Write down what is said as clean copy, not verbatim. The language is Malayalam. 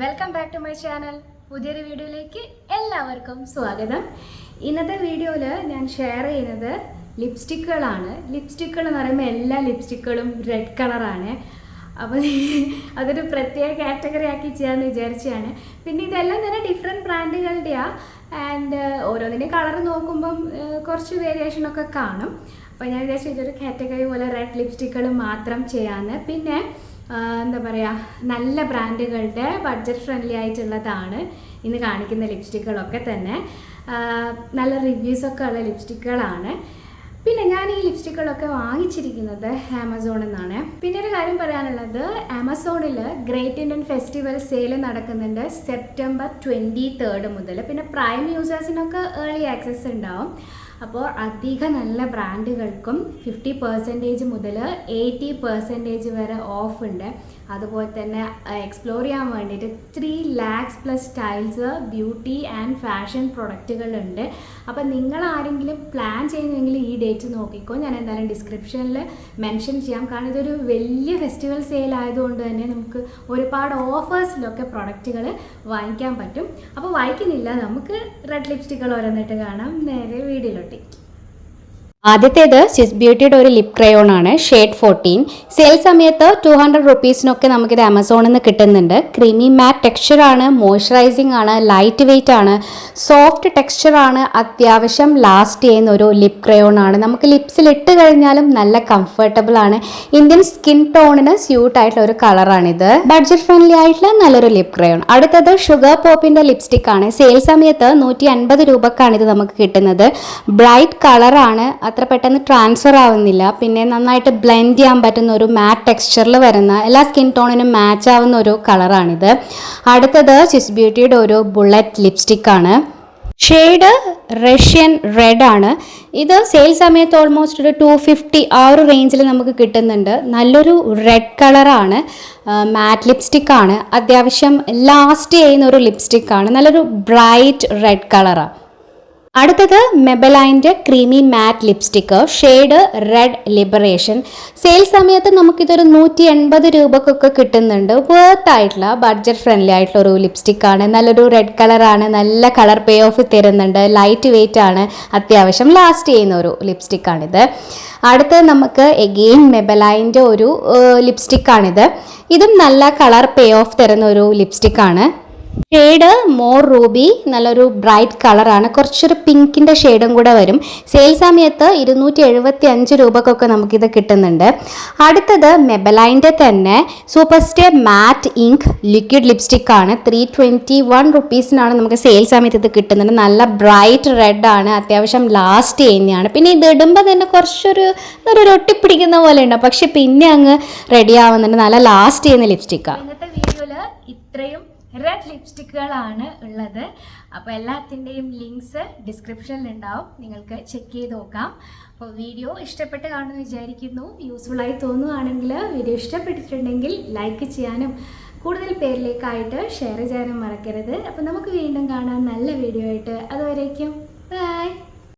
Welcome back to my channel. പുതിയൊരു വീഡിയോയിലേക്ക് എല്ലാവർക്കും സ്വാഗതം. ഇന്നത്തെ വീഡിയോയിൽ ഞാൻ ഷെയർ ചെയ്യുന്നത് ലിപ്സ്റ്റിക്കുകളാണ്. ലിപ്സ്റ്റിക്കുകൾ എന്ന് പറയുമ്പോൾ എല്ലാ ലിപ്സ്റ്റിക്കുകളും റെഡ് കളറാണ്. അപ്പോൾ അതൊരു പ്രത്യേക കാറ്റഗറി ആക്കി ചെയ്യാമെന്ന് വിചാരിച്ചാണ്. പിന്നെ ഇതെല്ലാം തന്നെ ഡിഫറെൻറ്റ് ബ്രാൻഡുകളുടെയാണ്. ആൻഡ് ഓരോന്നിൻ്റെ കളർ നോക്കുമ്പം കുറച്ച് വേരിയേഷനൊക്കെ കാണും. അപ്പോൾ ഞാൻ വിചാരിച്ചു ഇതൊരു കാറ്റഗറി പോലെ റെഡ് ലിപ്സ്റ്റിക്കുകൾ മാത്രം ചെയ്യാമെന്ന്. പിന്നെ എന്താ പറയുക, നല്ല ബ്രാൻഡുകളുടെ ബഡ്ജറ്റ് ഫ്രണ്ട്ലി ആയിട്ടുള്ളതാണ് ഇന്ന് കാണിക്കുന്ന ലിപ്സ്റ്റിക്കുകളൊക്കെ തന്നെ. നല്ല റിവ്യൂസൊക്കെ ഉള്ള ലിപ്സ്റ്റിക്കുകളാണ്. പിന്നെ ഞാൻ ഈ ലിപ്സ്റ്റിക്കുകളൊക്കെ വാങ്ങിച്ചിരിക്കുന്നത് ആമസോണിൽ നിന്നാണ്. പിന്നെ ഒരു കാര്യം പറയാനുള്ളത്, ആമസോണിൽ ഗ്രേറ്റ് ഇന്ത്യൻ ഫെസ്റ്റിവൽ സെയിൽ നടക്കുന്നുണ്ട് സെപ്റ്റംബർ 23 മുതൽ. പിന്നെ പ്രൈം യൂസേഴ്സിനൊക്കെ ഏർലി ആക്സസ് ഉണ്ടാവും. അപ്പോൾ അധിക നല്ല ബ്രാൻഡുകൾക്കും 50% മുതൽ 80% വരെ ഓഫ് ഉണ്ട്. അതുപോലെ തന്നെ എക്സ്പ്ലോർ ചെയ്യാൻ വേണ്ടിയിട്ട് 3 lakhs+ styles, beauty and fashion പ്രൊഡക്റ്റുകളുണ്ട്. അപ്പോൾ നിങ്ങൾ ആരെങ്കിലും പ്ലാൻ ചെയ്യുന്നെങ്കിൽ ഈ ഡേറ്റ് നോക്കിക്കോ. ഞാൻ എന്തായാലും ഡിസ്ക്രിപ്ഷനിൽ മെൻഷൻ ചെയ്യാം. കാരണം ഇതൊരു വലിയ ഫെസ്റ്റിവൽ സെയിൽ ആയതുകൊണ്ട് തന്നെ നമുക്ക് ഒരുപാട് ഓഫേഴ്സിലൊക്കെ പ്രൊഡക്റ്റുകൾ വാങ്ങിക്കാൻ പറ്റും. അപ്പോൾ വായിക്കുന്നില്ല, നമുക്ക് റെഡ് ലിപ്സ്റ്റിക്കുകൾ ഓരോന്നിട്ട് കാണാം. നേരെ വീഡിയോയിലോട്ട്. ആദ്യത്തേത് സ്വിസ് ബ്യൂട്ടിയുടെ ഒരു ലിപ് ക്രയോൺ ആണ്, ഷെയ്ഡ് 14. സെയിൽ സമയത്ത് 200 റുപ്പീസിനൊക്കെ നമുക്കിത് ആമസോണിൽ നിന്ന് കിട്ടുന്നുണ്ട്. ക്രീമി മാറ്റ് ടെക്സ്ചർ ആണ്, മോയ്സ്ചറൈസിങ് ആണ്, ലൈറ്റ് വെയ്റ്റ് ആണ്, സോഫ്റ്റ് ടെക്സ്ചർ ആണ്, അത്യാവശ്യം ലാസ്റ്റ് ചെയ്യുന്ന ഒരു ലിപ് ക്രയോൺ ആണ്. നമുക്ക് ലിപ്സിൽ ഇട്ട് കഴിഞ്ഞാലും നല്ല കംഫർട്ടബിൾ ആണ്. ഇന്ത്യൻ സ്കിൻ ടോണിന് സ്യൂട്ട് ആയിട്ടുള്ള ഒരു കളറാണിത്. ബഡ്ജറ്റ് ഫ്രണ്ട്ലി ആയിട്ടുള്ള നല്ലൊരു ലിപ് ക്രയോൺ. അടുത്തത് ഷുഗർ പോപ്പിന്റെ ലിപ്സ്റ്റിക് ആണ്. സെയിൽ സമയത്ത് 150 രൂപക്കാണ് ഇത് നമുക്ക് കിട്ടുന്നത്. ബ്രൈറ്റ് കളറാണ്, അത്ര പെട്ടെന്ന് ട്രാൻസ്ഫർ ആവുന്നില്ല. പിന്നെ നന്നായിട്ട് ബ്ലെൻഡ് ചെയ്യാൻ പറ്റുന്ന ഒരു മാറ്റ് ടെക്സ്ചറിൽ വരുന്ന എല്ലാ സ്കിൻ ടോണിനും മാച്ച് ആവുന്ന ഒരു കളറാണിത്. അടുത്തത് സ്വിസ് ബ്യൂട്ടിയുടെ ഒരു ബുള്ളറ്റ് ലിപ്സ്റ്റിക് ആണ്. ഷെയ്ഡ് റഷ്യൻ റെഡ് ആണ്. ഇത് സെയിൽ സമയത്ത് ഓൾമോസ്റ്റ് ഒരു 250 ആ ഒരു റേഞ്ചിൽ നമുക്ക് കിട്ടുന്നുണ്ട്. നല്ലൊരു റെഡ് കളറാണ്, മാറ്റ് ലിപ്സ്റ്റിക് ആണ്, അത്യാവശ്യം ലാസ്റ്റ് ചെയ്യുന്ന ഒരു ലിപ്സ്റ്റിക് ആണ്. നല്ലൊരു ബ്രൈറ്റ് റെഡ് കളറാണ്. അടുത്തത് മെബലൈൻ്റെ creamy matte lipstick, shade red liberation. Sale സമയത്ത് നമുക്കിതൊരു 180 രൂപക്കൊക്കെ കിട്ടുന്നുണ്ട്. വർത്ത് ആയിട്ടുള്ള ബഡ്ജറ്റ് ഫ്രണ്ട്ലി ആയിട്ടുള്ള ഒരു ലിപ്സ്റ്റിക്കാണ്. നല്ലൊരു റെഡ് കളറാണ്, നല്ല കളർ പേ ഓഫ് തരുന്നുണ്ട്, ലൈറ്റ് വെയ്റ്റ് ആണ്, അത്യാവശ്യം ലാസ്റ്റ് ചെയ്യുന്ന ഒരു ലിപ്സ്റ്റിക്കാണിത്. അടുത്തത് നമുക്ക് എഗെയിൻ മെബലൈൻ്റെ ഒരു ലിപ്സ്റ്റിക്കാണിത്. ഇതും നല്ല കളർ പേ ഓഫ് തരുന്ന ഒരു ലിപ്സ്റ്റിക്കാണ്. ഷെയ്ഡ് മോർ റൂബി, നല്ലൊരു ബ്രൈറ്റ് കളറാണ്, കുറച്ചൊരു പിങ്കിൻ്റെ ഷെയ്ഡും കൂടെ വരും. സെയിൽ സമയത്ത് 275 രൂപക്കൊക്കെ നമുക്കിത് കിട്ടുന്നുണ്ട്. അടുത്തത് മെബലൈൻ്റെ തന്നെ സൂപ്പർ സ്റ്റേ മാറ്റ് ഇങ്ക് ലിക്വിഡ് ലിപ്സ്റ്റിക് ആണ്. 321 റുപ്പീസിനാണ് നമുക്ക് സെയിൽ സമയത്ത് ഇത് കിട്ടുന്നുണ്ട്. നല്ല ബ്രൈറ്റ് റെഡ് ആണ്, അത്യാവശ്യം ലാസ്റ്റ് ചെയ്യുന്നതാണ്. പിന്നെ ഇത് ഇടുമ്പോൾ തന്നെ കുറച്ചൊരു ഒട്ടിപ്പിടിക്കുന്ന പോലെ ഉണ്ട്, പക്ഷെ പിന്നെ അങ്ങ് റെഡി ആവുന്നുണ്ട്. നല്ല ലാസ്റ്റ് ചെയ്യുന്ന ലിപ്സ്റ്റിക്കാണ്. ഇന്നത്തെ വീഡിയോയിൽ ഇത്രയും റെഡ് ലിപ്സ്റ്റിക്കുകളാണ് ഉള്ളത്. അപ്പോൾ എല്ലാത്തിൻ്റെയും ലിങ്ക്സ് ഡിസ്ക്രിപ്ഷനിൽ ഉണ്ടാവും, നിങ്ങൾക്ക് ചെക്ക് ചെയ്ത് നോക്കാം. അപ്പോൾ വീഡിയോ ഇഷ്ടപ്പെട്ട് കാണുമെന്ന് വിചാരിക്കുന്നു. യൂസ്ഫുള്ളായി തോന്നുകയാണെങ്കിൽ, വീഡിയോ ഇഷ്ടപ്പെട്ടിട്ടുണ്ടെങ്കിൽ ലൈക്ക് ചെയ്യാനും കൂടുതൽ പേരിലേക്കായിട്ട് ഷെയർ ചെയ്യാനും മറക്കരുത്. അപ്പോൾ നമുക്ക് വീണ്ടും കാണാം നല്ല വീഡിയോ ആയിട്ട്. അതുവരേക്കും ബൈ.